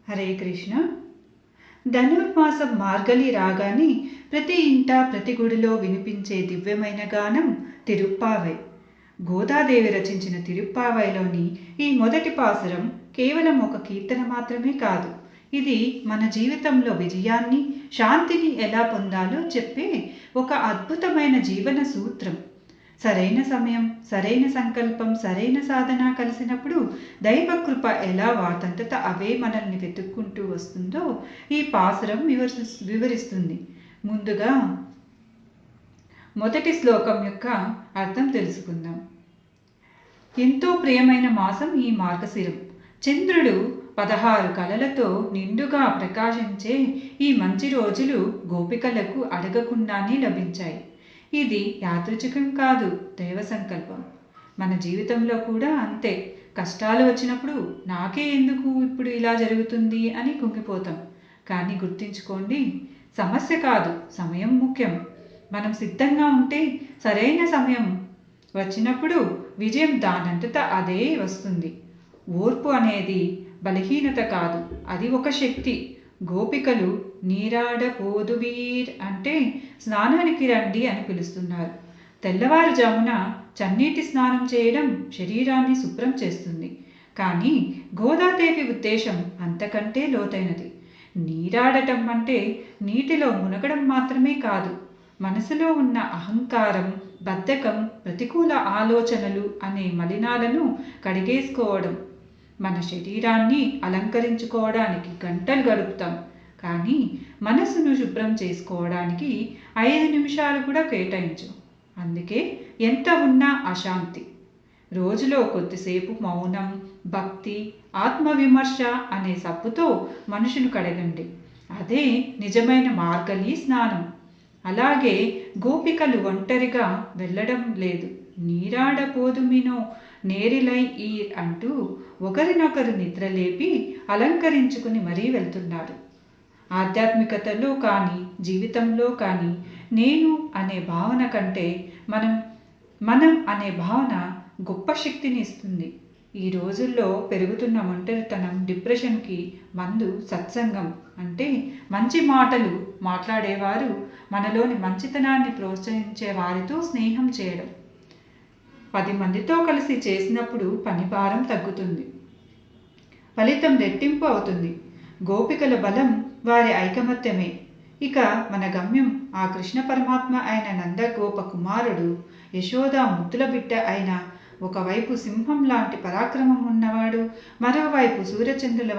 హరే కృష్ణ. ధనుర్మాసం మార్గలి రాగానే ప్రతి ఇంట ప్రతి గుడిలో వినిపించే దివ్యమైన గానం తిరుప్పావై. గోదాదేవి రచించిన తిరుప్పావైలోని ఈ మొదటి పాసురం కేవలం ఒక కీర్తన మాత్రమే కాదు. ఇది మన జీవితంలో విజయాన్ని, శాంతిని ఎలా పొందాలో చెప్పే ఒక అద్భుతమైన జీవన సూత్రం. సరైన సమయం, సరైన సంకల్పం, సరైన సాధన కలిసినప్పుడు దైవకృప ఎలా వాటంతట అవే మనల్ని వెతుక్కుంటూ వస్తుందో ఈ పాసురం వివరిస్తుంది. ముందుగా మొదటి శ్లోకం యొక్క అర్థం తెలుసుకుందాం. ఎంతో ప్రియమైన మాసం ఈ మార్గశిరం. చంద్రుడు 16 కళలతో నిండుగా ప్రకాశించే ఈ మంచి రోజులు గోపికలకు అడగకుండానే లభించాయి. ఇది యాదృచ్ఛికం కాదు, దైవ సంకల్పం. మన జీవితంలో కూడా అంతే. కష్టాలు వచ్చినప్పుడు నాకే ఎందుకు ఇప్పుడు ఇలా జరుగుతుంది అని కుంగిపోతాం. కానీ గుర్తుంచుకోండి, సమస్య కాదు, సమయం ముఖ్యం. మనం సిద్ధంగా ఉంటే సరైన సమయం వచ్చినప్పుడు విజయం దానంతట అదే వస్తుంది. ఓర్పు అనేది బలహీనత కాదు, అది ఒక శక్తి. గోపికలు నీరాడ పోదువీర్ అంటే స్నానానికి రండి అని పిలుస్తున్నారు. తెల్లవారుజామున చన్నీటి స్నానం చేయడం శరీరాన్ని శుభ్రం చేస్తుంది. కానీ గోదాదేవి ఉద్దేశం అంతకంటే లోతైనది. నీరాడటం అంటే నీటిలో మునగడం మాత్రమే కాదు, మనసులో ఉన్న అహంకారం, బద్ధకం, ప్రతికూల ఆలోచనలు అనే మలినాలను కడిగేసుకోవడం. మన శరీరాన్ని అలంకరించుకోవడానికి గంటలు గడుపుతాం, కానీ మనసును శుభ్రం చేసుకోవడానికి 5 నిమిషాలు కూడా కేటాయించు. అందుకే ఎంత ఉన్నా అశాంతి. రోజులో కొద్దిసేపు మౌనం, భక్తి, ఆత్మవిమర్శ అనే సబ్బుతో మనుషును కడగండి. అదే నిజమైన మార్గలి స్నానం. అలాగే గోపికలు ఒంటరిగా వెళ్ళడం లేదు. నీరాడ పోదుమినో నేరిలై ఈర్ అంటూ ఒకరినొకరు నిద్రలేపి అలంకరించుకుని మరీ వెళ్తున్నారు. ఆధ్యాత్మికతలో కానీ జీవితంలో కానీ నేను అనే భావన కంటే మనం అనే భావన గొప్ప శక్తిని ఇస్తుంది. ఈ రోజుల్లో పెరుగుతున్న ఒంటరితనం, డిప్రెషన్కి మందు సత్సంగం. అంటే మంచి మాటలు మాట్లాడేవారు, మనలోని మంచితనాన్ని ప్రోత్సహించే వారితో స్నేహం చేయడం. 10 మందితో కలిసి చేసినప్పుడు పని భారం తగ్గుతుంది, ఫలితం రెట్టింపు అవుతుంది. గోపికల బలం వారి ఐకమత్యమే. ఇక మన గమ్యం ఆ కృష్ణ పరమాత్మ అయిన నందగోప కుమారుడు, యశోద ముద్దుల బిడ్డ అయిన, ఒకవైపు సింహం లాంటి పరాక్రమం ఉన్నవాడు, మరోవైపు సూర్యచంద్రుల